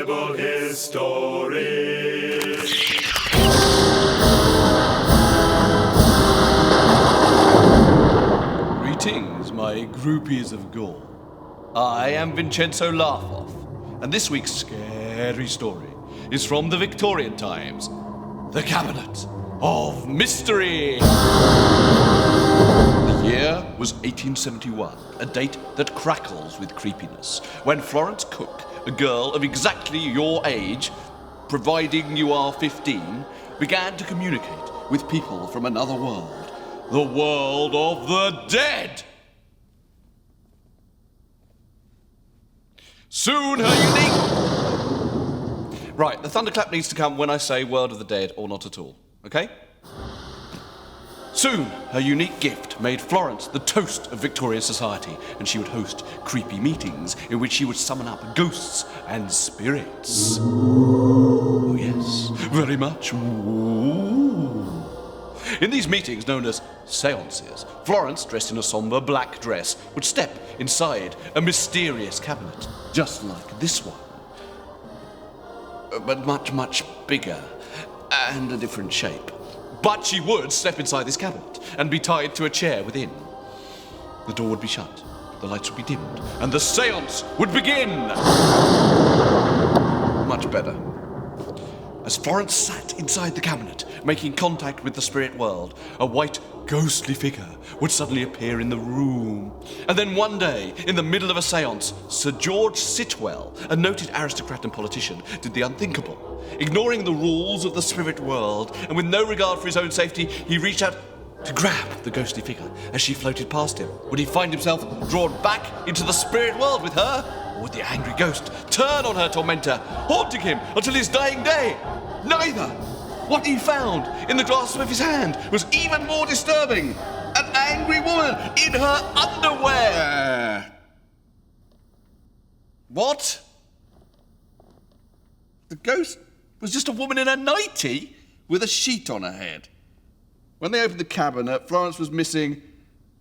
Horrible Histories. Greetings, my groupies of gore. I am Vincenzo Larfoff, and this week's scary story is from the Victorian times, the Cabinet of Mystery. The year was 1871, a date that crackles with creepiness, when Florence Cook, a girl of exactly your age, providing you are 15, began to communicate with people from another world, the world of the dead. Soon her unique... Right, the thunderclap needs to come when I say world of the dead or not at all, okay? Soon, her unique gift made Florence the toast of Victorian society, and she would host creepy meetings in which she would summon up ghosts and spirits. Oh yes, very much. Ooh. In these meetings, known as seances, Florence, dressed in a sombre black dress, would step inside a mysterious cabinet, just like this one. But much, much bigger and a different shape. But she would step inside this cabinet and be tied to a chair within. The door would be shut, the lights would be dimmed, and the seance would begin! Much better. As Florence sat inside the cabinet, making contact with the spirit world, a white, ghostly figure would suddenly appear in the room. And then one day, in the middle of a seance, Sir George Sitwell, a noted aristocrat and politician, did the unthinkable. Ignoring the rules of the spirit world, and with no regard for his own safety, he reached out to grab the ghostly figure as she floated past him. Would he find himself drawn back into the spirit world with her? Or would the angry ghost turn on her tormentor, haunting him until his dying day? Neither! What he found in the grasp of his hand was even more disturbing. An angry woman in her underwear. What? The ghost was just a woman in a nightie with a sheet on her head. When they opened the cabinet, Florence was missing,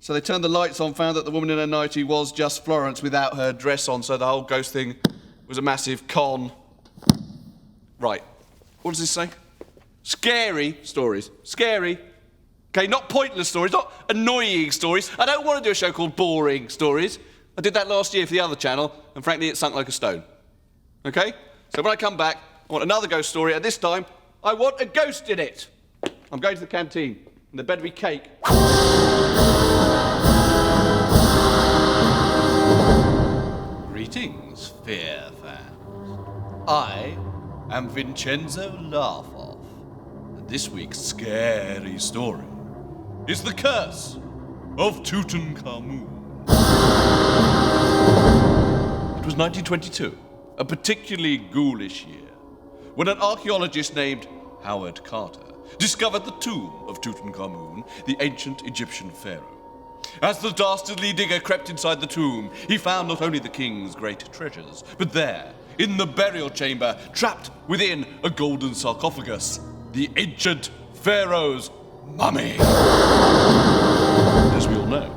so they turned the lights on, found that the woman in her nightie was just Florence without her dress on, so the whole ghost thing was a massive con. Right. What does this say? Scary stories. Scary. Okay, not pointless stories, not annoying stories. I don't want to do a show called Boring Stories. I did that last year for the other channel, and frankly, it sunk like a stone. Okay? So when I come back, I want another ghost story, and this time, I want a ghost in it. I'm going to the canteen, and there better be cake. Greetings, Fear fans. I am Vincenzo Larfoff, and this week's scary story is The Curse of Tutankhamun. It was 1922, a particularly ghoulish year, when an archaeologist named Howard Carter discovered the tomb of Tutankhamun, the ancient Egyptian pharaoh. As the dastardly digger crept inside the tomb, he found not only the king's great treasures, but there, in the burial chamber, trapped within a golden sarcophagus, the ancient pharaoh's mummy. As we all know,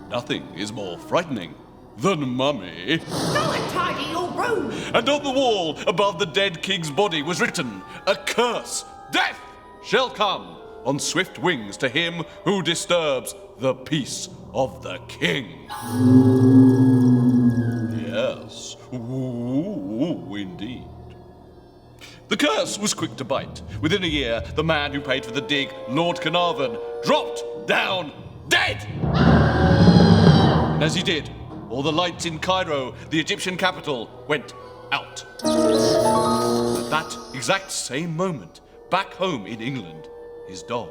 nothing is more frightening than mummy. Go and tidy your room! And on the wall above the dead king's body was written a curse. Death shall come on swift wings to him who disturbs the peace of the king. Yes, ooh, indeed. The curse was quick to bite. Within a year, the man who paid for the dig, Lord Carnarvon, dropped down dead. And as he did, all the lights in Cairo, the Egyptian capital, went out. At that exact same moment, back home in England, his dog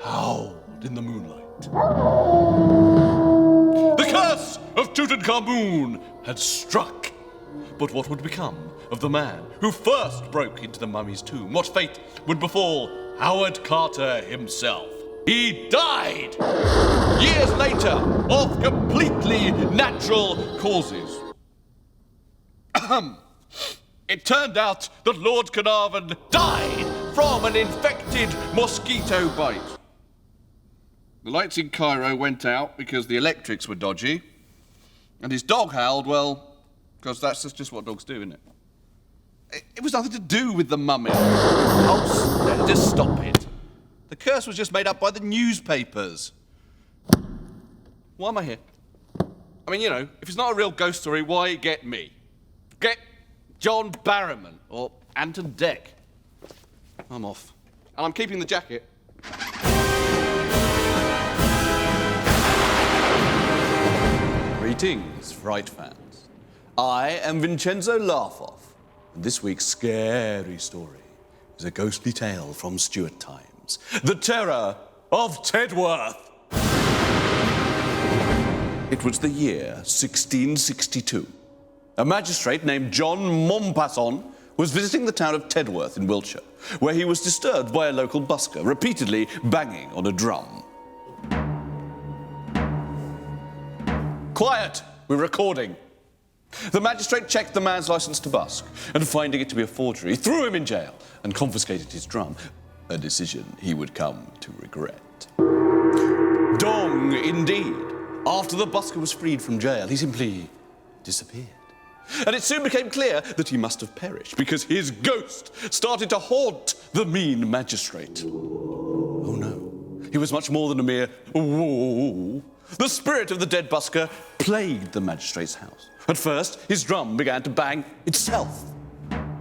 howled in the moonlight. The curse of Tutankhamun had struck. But what would become of the man who first broke into the mummy's tomb? What fate would befall Howard Carter himself? He died years later of completely natural causes. It turned out that Lord Carnarvon died from an infected mosquito bite. The lights in Cairo went out because the electrics were dodgy, and his dog howled, well, because that's just what dogs do, isn't it? It was nothing to do with the mummy. Oh, just stop it. The curse was just made up by the newspapers. Why am I here? I mean, if it's not a real ghost story, why get me? Get John Barrowman or Anton Deck. I'm off. And I'm keeping the jacket. Greetings, Fright fans. I am Vincenzo Larfoff, and this week's scary story is a ghostly tale from Stuart times. The Terror of Tedworth. It was the year 1662. A magistrate named John Montezuma was visiting the town of Tedworth in Wiltshire, where he was disturbed by a local busker repeatedly banging on a drum. Quiet! We're recording. The magistrate checked the man's licence to busk, and finding it to be a forgery, threw him in jail and confiscated his drum, a decision he would come to regret. Dong, indeed. After the busker was freed from jail, he simply disappeared. And it soon became clear that he must have perished, because his ghost started to haunt the mean magistrate. Oh no, he was much more than a mere whoa. The spirit of the dead busker plagued the magistrate's house. At first, his drum began to bang itself.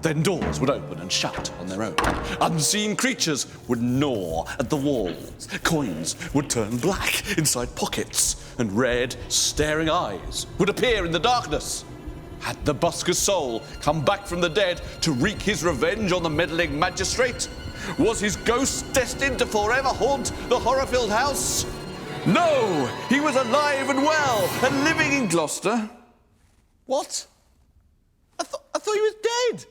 Then doors would open and shut on their own. Unseen creatures would gnaw at the walls. Coins would turn black inside pockets, and red, staring eyes would appear in the darkness. Had the busker's soul come back from the dead to wreak his revenge on the meddling magistrate? Was his ghost destined to forever haunt the horror-filled house? No! He was alive and well, and living in Gloucester. What? I thought he was dead.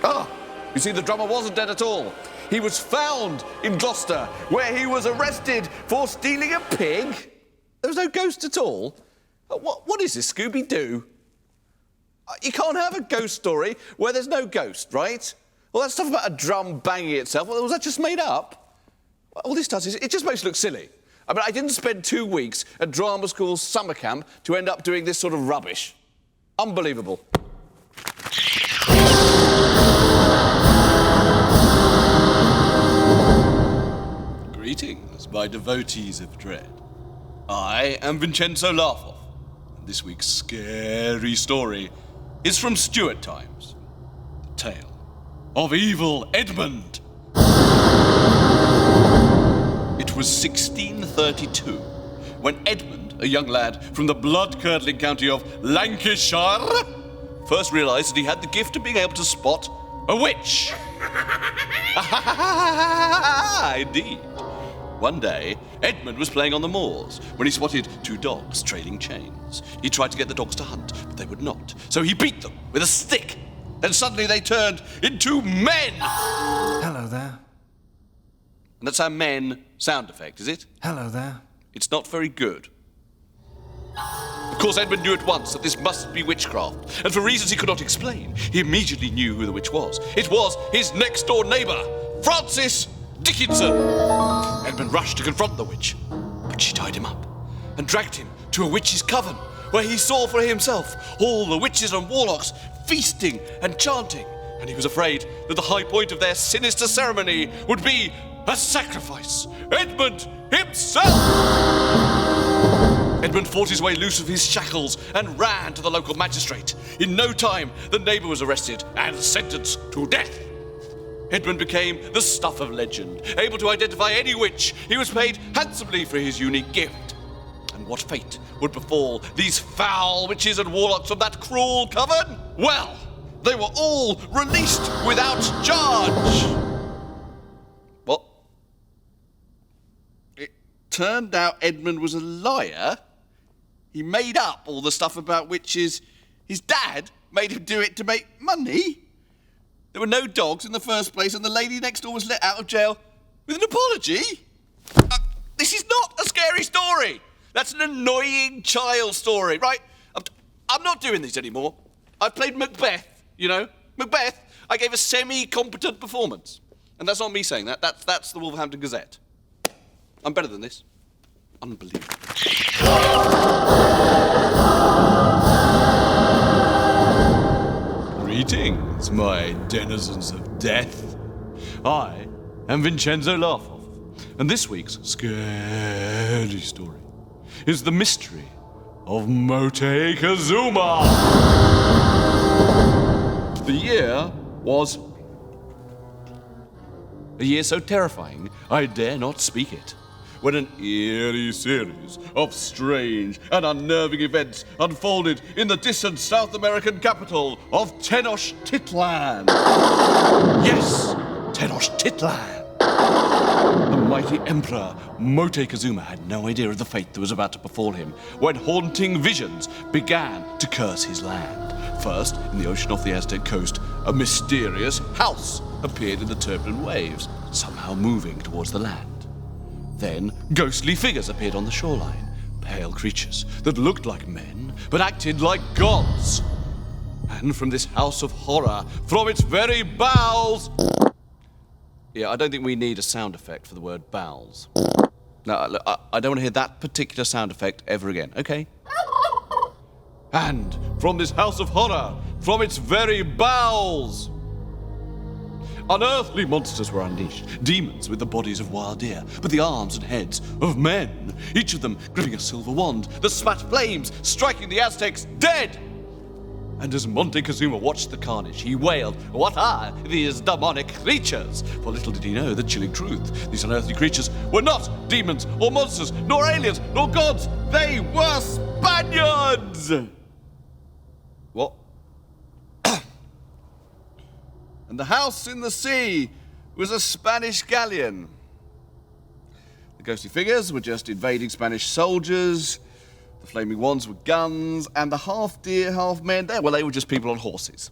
Ah, you see, the drummer wasn't dead at all. He was found in Gloucester, where he was arrested for stealing a pig. There was no ghost at all. What is this, Scooby-Doo? You can't have a ghost story where there's no ghost, right? Well, that stuff about a drum banging itself, well, was that just made up? All this does is, it just makes it look silly. I mean, I didn't spend 2 weeks at drama school's summer camp to end up doing this sort of rubbish. Unbelievable. Greetings, my devotees of dread. I am Vincenzo Larfoff, and this week's scary story is from Stuart times. The tale of evil Edmund. It was 1632, when Edmund, a young lad from the blood-curdling county of Lancashire, first realised that he had the gift of being able to spot a witch. Indeed. One day, Edmund was playing on the moors when he spotted 2 dogs trailing chains. He tried to get the dogs to hunt, but they would not. So he beat them with a stick. Then suddenly they turned into men. Hello there. And that's our men sound effect, is it? Hello there. It's not very good. Of course, Edmund knew at once that this must be witchcraft, and for reasons he could not explain, he immediately knew who the witch was. It was his next-door neighbour, Frances Dickinson. Edmund rushed to confront the witch, but she tied him up and dragged him to a witch's coven, where he saw for himself all the witches and warlocks feasting and chanting, and he was afraid that the high point of their sinister ceremony would be a sacrifice. Edmund himself! Edmund fought his way loose of his shackles and ran to the local magistrate. In no time, the neighbour was arrested and sentenced to death. Edmund became the stuff of legend, able to identify any witch. He was paid handsomely for his unique gift. And what fate would befall these foul witches and warlocks from that cruel coven? Well, they were all released without charge. What? It turned out Edmund was a liar. He made up all the stuff about witches. His dad made him do it to make money. There were no dogs in the first place, and the lady next door was let out of jail with an apology. This is not a scary story. That's an annoying child story, right? I'm not doing these anymore. I've played Macbeth, you know. Macbeth, I gave a semi-competent performance. And that's not me saying that. That's the Wolverhampton Gazette. I'm better than this. Unbelievable. Greetings, my denizens of death. I am Vincenzo Larfoff, and this week's scary story is the mystery of Montezuma. The year was a year so terrifying I dare not speak it, when an eerie series of strange and unnerving events unfolded in the distant South American capital of Tenochtitlan. Yes, Tenochtitlan. The mighty emperor Montezuma had no idea of the fate that was about to befall him when haunting visions began to curse his land. First, in the ocean off the Aztec coast, a mysterious house appeared in the turbulent waves, somehow moving towards the land. Then, ghostly figures appeared on the shoreline, pale creatures that looked like men, but acted like gods. And from this house of horror, from its very bowels... Yeah, I don't think we need a sound effect for the word bowels. No, look, I don't want to hear that particular sound effect ever again, okay? And from this house of horror, from its very bowels... unearthly monsters were unleashed, demons with the bodies of wild deer, but the arms and heads of men, each of them gripping a silver wand that spat flames, striking the Aztecs dead. And as Montezuma watched the carnage, he wailed, "What are these demonic creatures?" For little did he know the chilling truth. These unearthly creatures were not demons or monsters, nor aliens, nor gods. They were Spaniards! What? And the house in the sea was a Spanish galleon. The ghostly figures were just invading Spanish soldiers. The flaming wands were guns, and the half-deer, half-men there, well, they were just people on horses.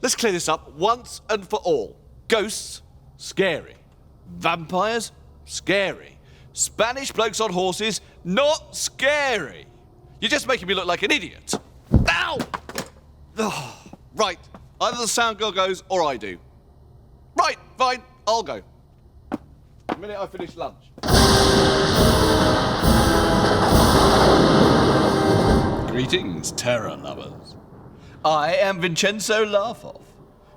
Let's clear this up once and for all. Ghosts, scary. Vampires, scary. Spanish blokes on horses, not scary. You're just making me look like an idiot. Ow! Oh, right. Either the sound girl goes, or I do. Right, fine, I'll go. The minute I finish lunch. Greetings, terror lovers. I am Vincenzo Larfoff,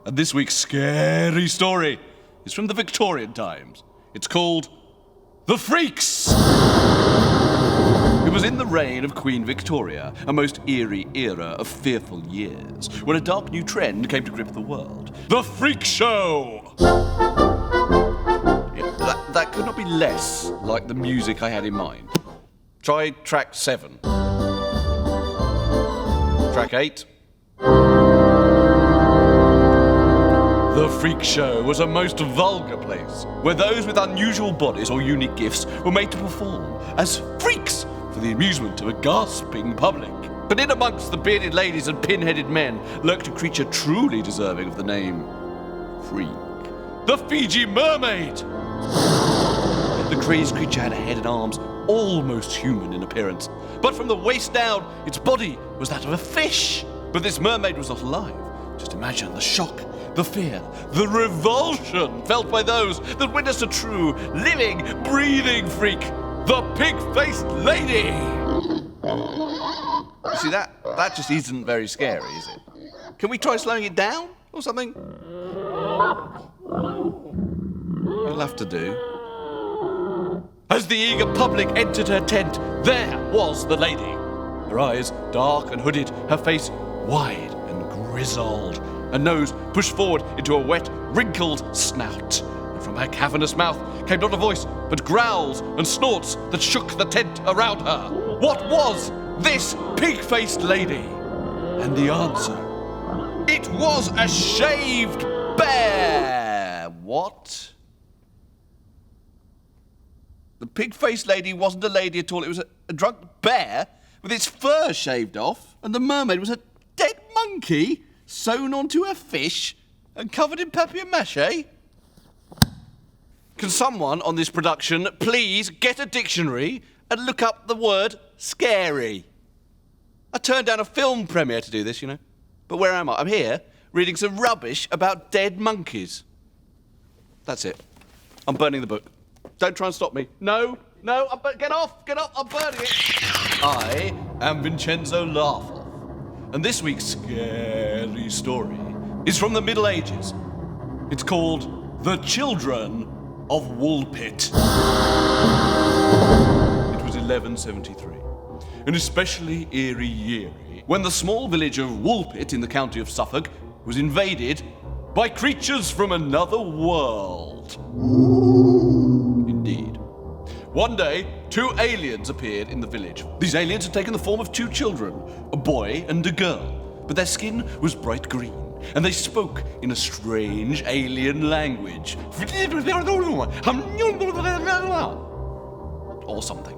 and this week's scary story is from the Victorian times. It's called The Freaks. It was in the reign of Queen Victoria, a most eerie era of fearful years, when a dark new trend came to grip the world. The Freak Show! That could not be less like the music I had in mind. Try track 7. Track 8. The Freak Show was a most vulgar place, where those with unusual bodies or unique gifts were made to perform as freaks for the amusement of a gasping public. But in amongst the bearded ladies and pin-headed men lurked a creature truly deserving of the name Freak. The Fiji Mermaid! The crazed creature had a head and arms almost human in appearance, but from the waist down, its body was that of a fish. But this mermaid was not alive. Just imagine the shock, the fear, the revulsion felt by those that witnessed a true, living, breathing freak, the pig-faced lady. You see, that just isn't very scary, is it? Can we try slowing it down or something? You'll have to do. As the eager public entered her tent, there was the lady. Her eyes dark and hooded, her face wide and grizzled, her nose pushed forward into a wet, wrinkled snout. And from her cavernous mouth came not a voice, but growls and snorts that shook the tent around her. What was this pig-faced lady? And the answer, it was a shaved bear. What? The pig-faced lady wasn't a lady at all. It was a drunk bear with its fur shaved off, and the mermaid was a dead monkey sewn onto a fish and covered in papier-mâché. Can someone on this production please get a dictionary and look up the word scary? I turned down a film premiere to do this, you know. But where am I? I'm here reading some rubbish about dead monkeys. That's it. I'm burning the book. Don't try and stop me. No, get off, I'm burning it. I am Vincenzo Larfoff, And this week's scary story is from the Middle Ages. It's called The Children of Woolpit. It was 1173, an especially eerie year when the small village of Woolpit in the county of Suffolk was invaded by creatures from another world. Indeed. One day, 2 aliens appeared in the village. These aliens had taken the form of 2 children, a boy and a girl, but their skin was bright green, and they spoke in a strange alien language. Or something.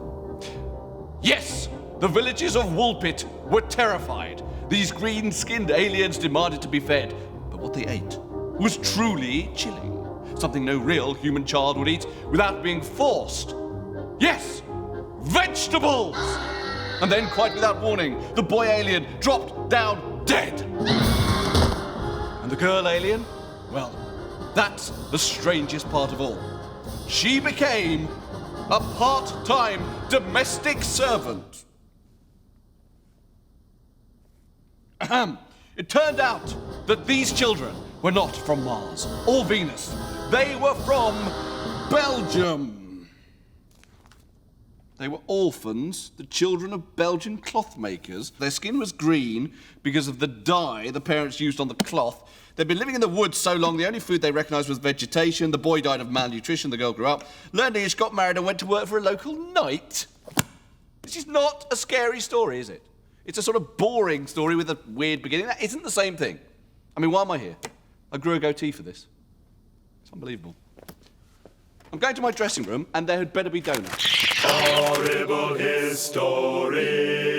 Yes, the villagers of Woolpit were terrified. These green-skinned aliens demanded to be fed, but what they ate was truly chilling. Something no real human child would eat without being forced. Yes, vegetables! And then, quite without warning, the boy alien dropped down dead. And the girl alien? Well, that's the strangest part of all. She became a part-time domestic servant. It turned out that these children were not from Mars or Venus. They were from Belgium. They were orphans, the children of Belgian cloth makers. Their skin was green because of the dye the parents used on the cloth. They'd been living in the woods so long, the only food they recognised was vegetation. The boy died of malnutrition, the girl grew up, learned English, got married and went to work for a local knight. This is not a scary story, is it? It's a sort of boring story with a weird beginning. That isn't the same thing. I mean, why am I here? I grew a goatee for this. It's unbelievable. I'm going to my dressing room, and there had better be donuts. Horrible Histories.